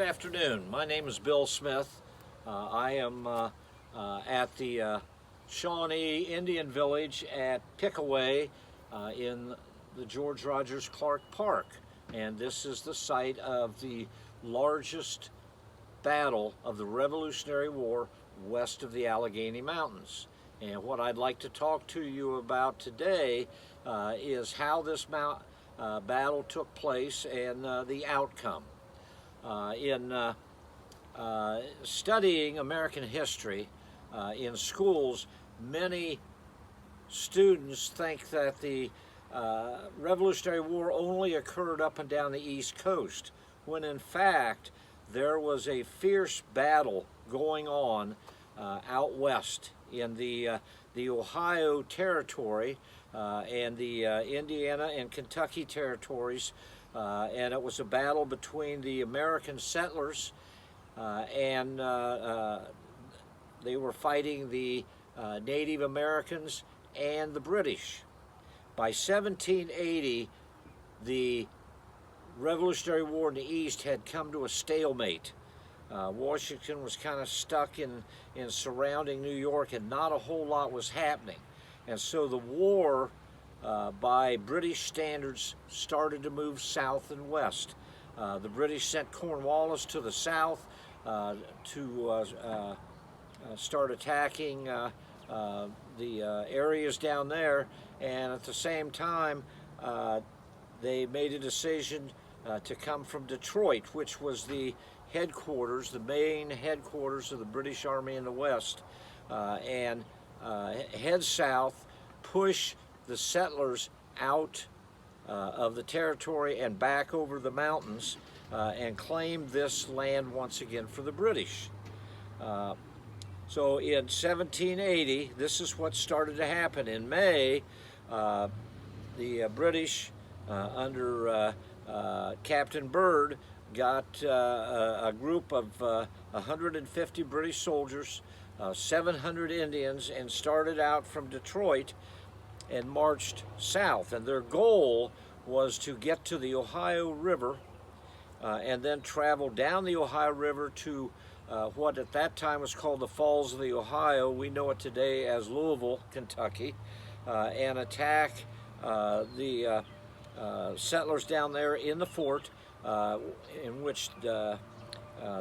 Good afternoon. My name is Bill Smith. I am at the Shawnee Indian Village at Peckuwe in the George Rogers Clark Park. And this is the site of the largest battle of the Revolutionary War west of the Allegheny Mountains. And what I'd like to talk to you about today is how this battle took place and the outcome. In studying American history in schools, many students think that the Revolutionary War only occurred up and down the East Coast, when in fact there was a fierce battle going on out west in the Ohio Territory and the Indiana and Kentucky territories. And it was a battle between the American settlers and they were fighting the Native Americans and the British. By 1780, the Revolutionary War in the East had come to a stalemate. Washington was kind of stuck in surrounding New York, and not a whole lot was happening. And so the war, by British standards, started to move south and west. The British sent Cornwallis to the south to start attacking the areas down there, and at the same time they made a decision to come from Detroit, which was the headquarters, the main headquarters of the British Army in the West, and head south, push the settlers out of the territory and back over the mountains and claim this land once again for the British. So in 1780, this is what started to happen. In May, the British under Captain Byrd got a group of 150 British soldiers, 700 Indians, and started out from Detroit and marched south. And their goal was to get to the Ohio River and then travel down the Ohio River to what at that time was called the Falls of the Ohio. We know it today as Louisville, Kentucky, and attack the settlers down there in the fort, in which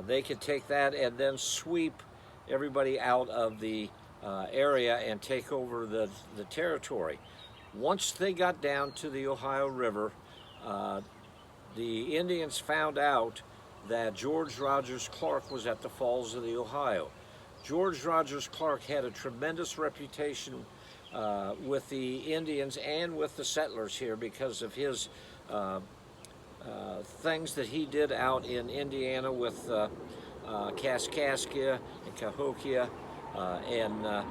they could take that and then sweep everybody out of the area and take over the territory. Once they got down to the Ohio River, the Indians found out that George Rogers Clark was at the Falls of the Ohio. George Rogers Clark had a tremendous reputation with the Indians and with the settlers here because of his things that he did out in Indiana with Kaskaskia and Cahokia, and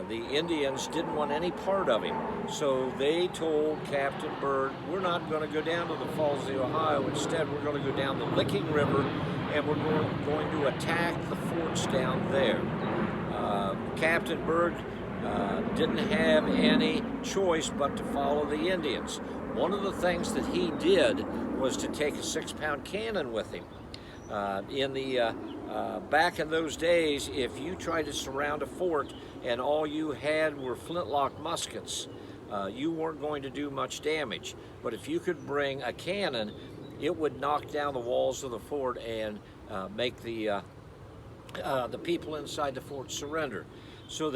the Indians didn't want any part of him. So they told Captain Byrd, we're not going to go down to the Falls of the Ohio. Instead, we're going to go down the Licking River, and we're going to attack the forts down there. Captain Byrd didn't have any choice but to follow the Indians. One of the things that he did was to take a 6-pound cannon with him. Back in those days, if you tried to surround a fort and all you had were flintlock muskets, you weren't going to do much damage. But if you could bring a cannon, it would knock down the walls of the fort and make the people inside the fort surrender. So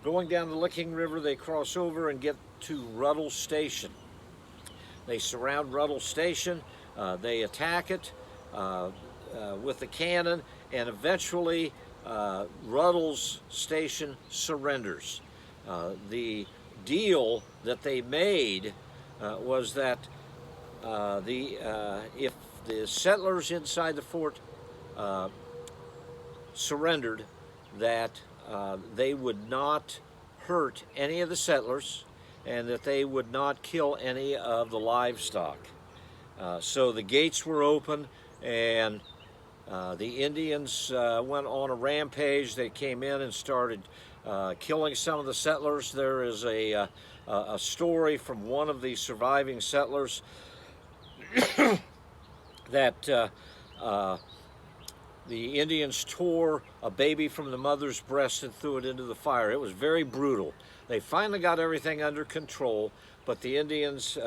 going down the Licking River, they cross over and get to Rubbles Station. They surround Rubbles Station, they attack it with the cannon, and eventually Rubbles Station surrenders. The deal that they made was that if the settlers inside the fort surrendered, that they would not hurt any of the settlers and that they would not kill any of the livestock. So the gates were open, and the Indians went on a rampage. They came in and started killing some of the settlers. There is a story from one of the surviving settlers that the Indians tore a baby from the mother's breast and threw it into the fire. It was very brutal. They finally got everything under control, but the Indians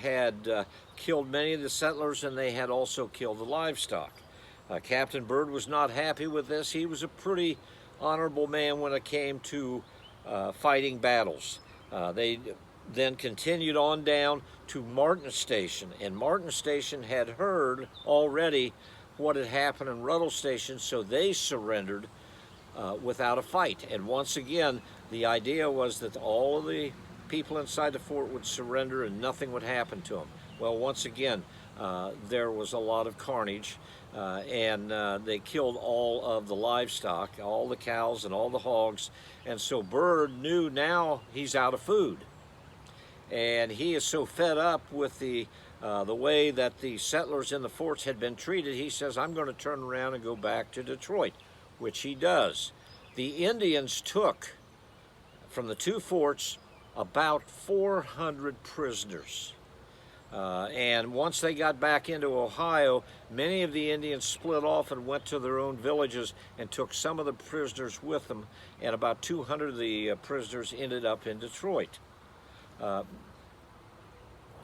had killed many of the settlers, and they had also killed the livestock. Captain Byrd was not happy with this. He was a pretty honorable man when it came to fighting battles. They then continued on down to Martin Station, and Martin Station had heard already what had happened in Rubbles Station, so they surrendered without a fight. And once again, the idea was that all of the people inside the fort would surrender and nothing would happen to them. Well, once again, there was a lot of carnage, and they killed all of the livestock, all the cows and all the hogs, and so Byrd knew now he's out of food. And he is so fed up with the way that the settlers in the forts had been treated, he says, I'm going to turn around and go back to Detroit, which he does. The Indians took from the two forts about 400 prisoners. And once they got back into Ohio, many of the Indians split off and went to their own villages and took some of the prisoners with them, and about 200 of the prisoners ended up in Detroit.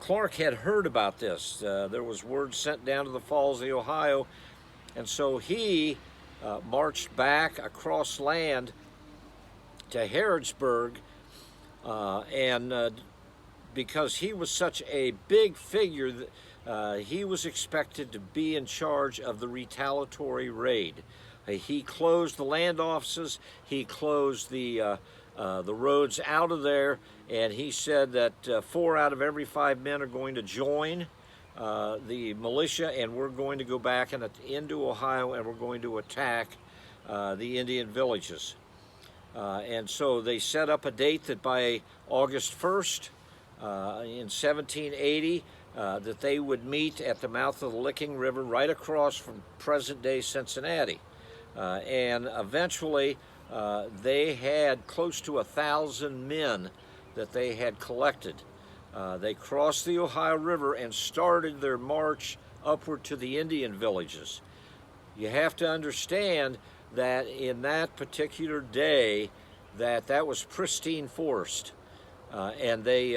Clark had heard about this. There was word sent down to the Falls of the Ohio, and so he marched back across land to Harrodsburg, and because he was such a big figure, he was expected to be in charge of the retaliatory raid. He closed the land offices, he closed the roads out of there, and he said that 4 out of every 5 men are going to join the militia, and we're going to go back into Ohio, and we're going to attack the Indian villages. And so they set up a date that by August 1st in 1780, that they would meet at the mouth of the Licking River right across from present-day Cincinnati. And eventually, they had close to 1,000 men that they had collected. They crossed the Ohio River and started their march upward to the Indian villages. You have to understand that in that particular day, that was pristine forest, and they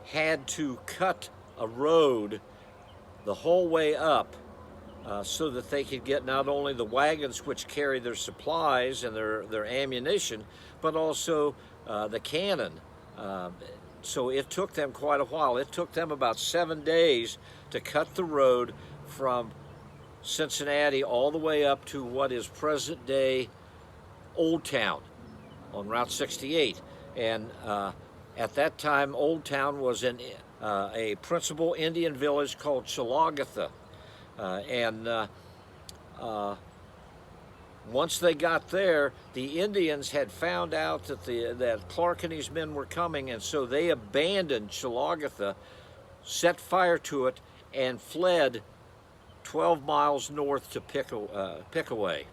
had to cut a road the whole way up so that they could get not only the wagons which carry their supplies and their ammunition, but also the cannon. So it took them quite a while. It took them about 7 days to cut the road from Cincinnati all the way up to what is present-day Old Town on Route 68. And at that time, Old Town was in a principal Indian village called Chilaugatha. Once they got there, the Indians had found out that Clark and his men were coming, and so they abandoned Chilaugatha, set fire to it, and fled 12 miles north to Peckuwe.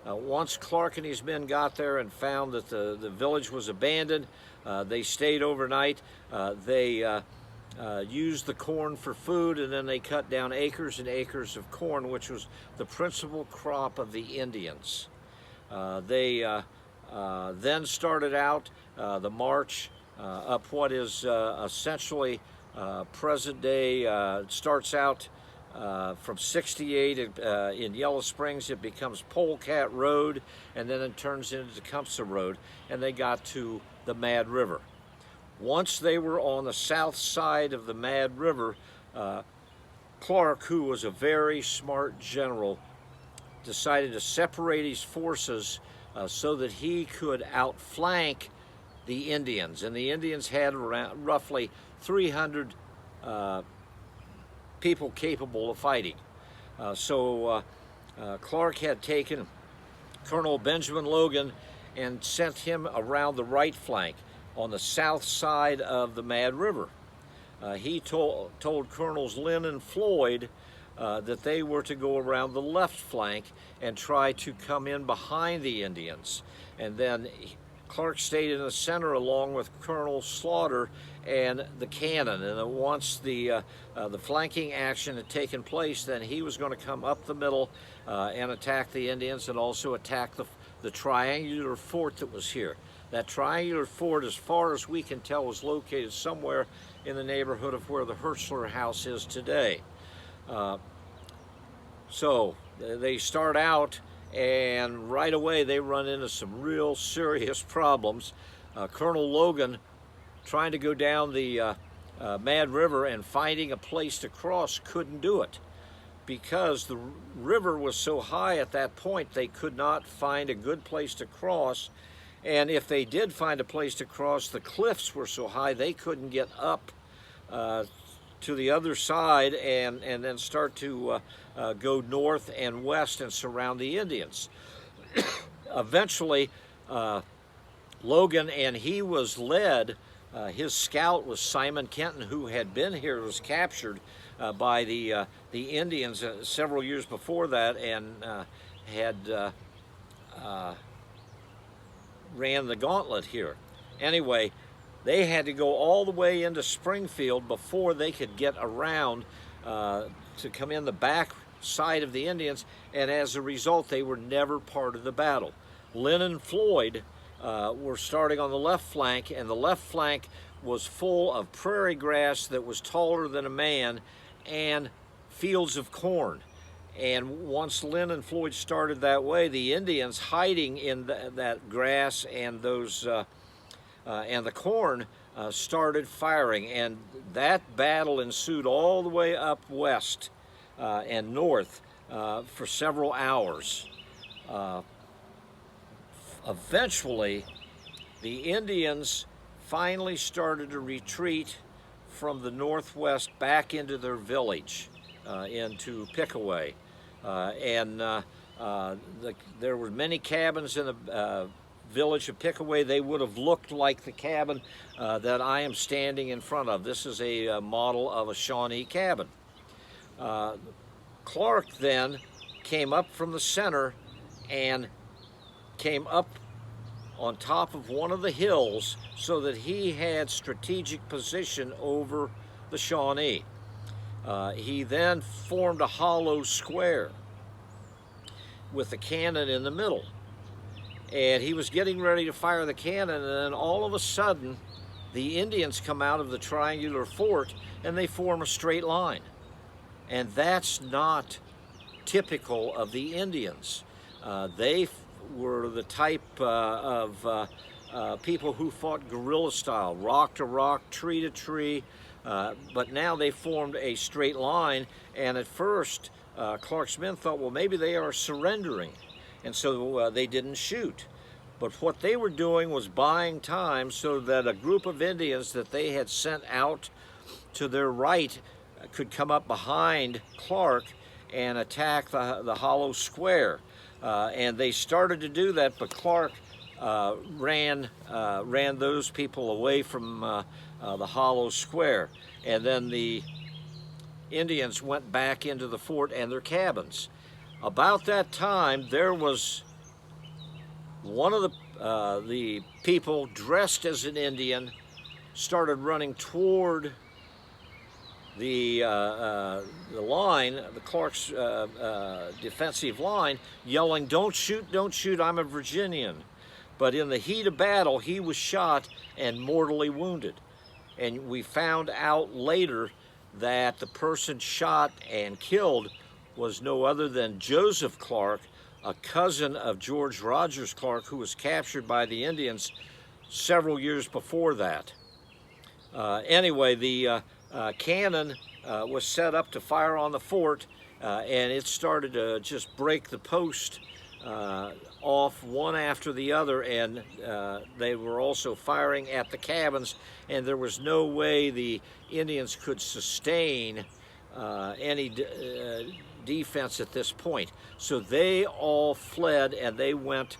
Once Clark and his men got there and found that the village was abandoned, they stayed overnight. They used the corn for food, and then they cut down acres and acres of corn, which was the principal crop of the Indians. They then started out the march up what is essentially present day. It starts out from 68 in Yellow Springs. It becomes Polecat Road, and then it turns into Tecumseh Road, and they got to the Mad River. Once they were on the south side of the Mad River, Clark, who was a very smart general, decided to separate his forces so that he could outflank the Indians. And the Indians had around roughly 300 people capable of fighting. So Clark had taken Colonel Benjamin Logan and sent him around the right flank on the south side of the Mad River. He told Colonels Lynn and Floyd that they were to go around the left flank and try to come in behind the Indians. And then Clark stayed in the center along with Colonel Slaughter and the cannon. And once the flanking action had taken place, then he was going to come up the middle and attack the Indians, and also attack the triangular fort that was here. That triangular fort, as far as we can tell, was located somewhere in the neighborhood of where the Hertzler house is today. So they start out, and right away they run into some real serious problems. Colonel Logan, trying to go down the Mad River and finding a place to cross, couldn't do it because the river was so high at that point. They could not find a good place to cross, and if they did find a place to cross, the cliffs were so high they couldn't get up to the other side and then start to go north and west and surround the Indians. Eventually, Logan, and he was led, his scout was Simon Kenton, who had been here, was captured by the Indians several years before that, and had ran the gauntlet here. Anyway, they had to go all the way into Springfield before they could get around to come in the back side of the Indians, and as a result, they were never part of the battle. Lynn and Floyd were starting on the left flank, and the left flank was full of prairie grass that was taller than a man and fields of corn. And once Lynn and Floyd started that way, the Indians, hiding in that grass and those and the corn, started firing, and that battle ensued all the way up west and north for several hours. Eventually, the Indians finally started to retreat from the northwest back into their village, into Peckuwe. There were many cabins in the village of Peckuwe. They would have looked like the cabin that I am standing in front of. This is a model of a Shawnee cabin. Clark then came up from the center and came up on top of one of the hills so that he had strategic position over the Shawnee. He then formed a hollow square with the cannon in the middle. And he was getting ready to fire the cannon, and then all of a sudden, the Indians come out of the triangular fort and they form a straight line. And that's not typical of the Indians. They were the type of people who fought guerrilla style, rock to rock, tree to tree, but now they formed a straight line, and at first Clark's men thought, well, maybe they are surrendering, and so they didn't shoot. But what they were doing was buying time so that a group of Indians that they had sent out to their right could come up behind Clark and attack the hollow square. And they started to do that, but Clark ran those people away from the hollow square. And then the Indians went back into the fort and their cabins. About that time, there was one of the people dressed as an Indian started running toward the line, the Clark's defensive line, yelling, "Don't shoot, don't shoot, I'm a Virginian." But in the heat of battle, he was shot and mortally wounded. And we found out later that the person shot and killed was no other than Joseph Clark, a cousin of George Rogers Clark, who was captured by the Indians several years before that. Anyway, the cannon was set up to fire on the fort, and it started to just break the post off one after the other, and they were also firing at the cabins, and there was no way the Indians could sustain any defense at this point. So they all fled, and they went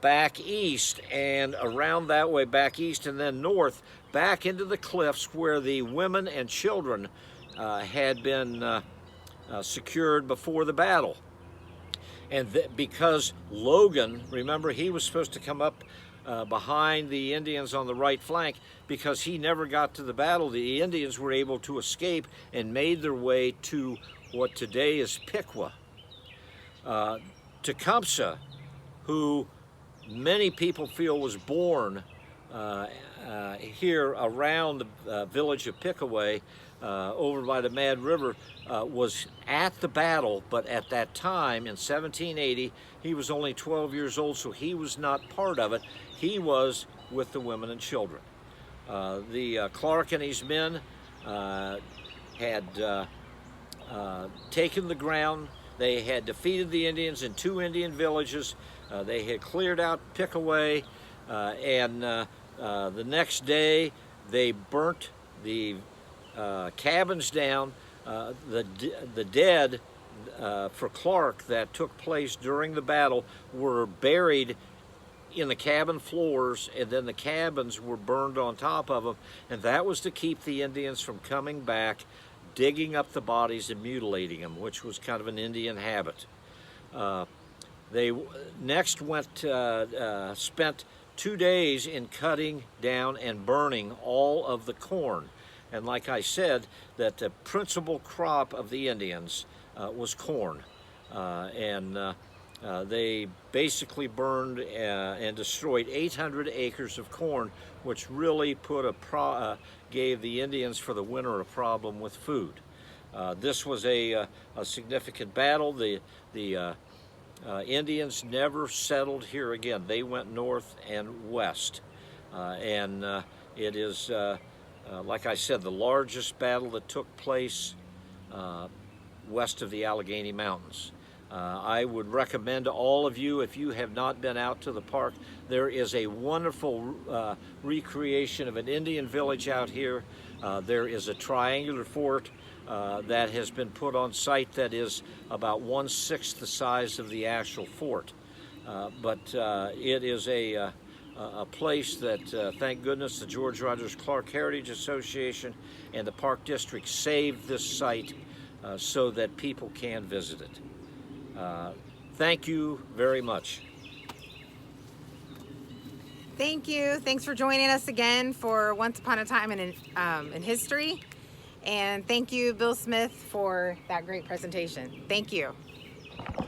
back east and around that way, back east and then north, back into the cliffs where the women and children had been secured before the battle. And because Logan, remember, he was supposed to come up behind the Indians on the right flank, because he never got to the battle, the Indians were able to escape and made their way to what today is Peckuwe. Tecumseh, who many people feel was born here around the village of Peckuwe, over by the Mad River, was at the battle, but at that time in 1780 he was only 12 years old, so he was not part of it. He was with the women and children. Clark and his men had taken the ground. They had defeated the Indians in 2 Indian villages. They had cleared out Peckuwe, and the next day they burnt the cabins down. The dead for Clark that took place during the battle were buried in the cabin floors, and then the cabins were burned on top of them, and that was to keep the Indians from coming back, digging up the bodies and mutilating them, which was kind of an Indian habit. They next spent 2 days in cutting down and burning all of the corn. And like I said, that the principal crop of the Indians was corn. They basically burned and destroyed 800 acres of corn, which really gave the Indians for the winter a problem with food. This was a significant battle. The Indians never settled here again. They went north and west. It is, like I said, the largest battle that took place west of the Allegheny Mountains. I would recommend to all of you, if you have not been out to the park, there is a wonderful recreation of an Indian village out here. There is a triangular fort that has been put on site that is about 1/6 the size of the actual fort. It is a place that, thank goodness, the George Rogers Clark Heritage Association and the Park District saved this site so that people can visit it. Thank you very much. Thank you. Thanks for joining us again for Once Upon a Time in History. And thank you, Bill Smith, for that great presentation. Thank you.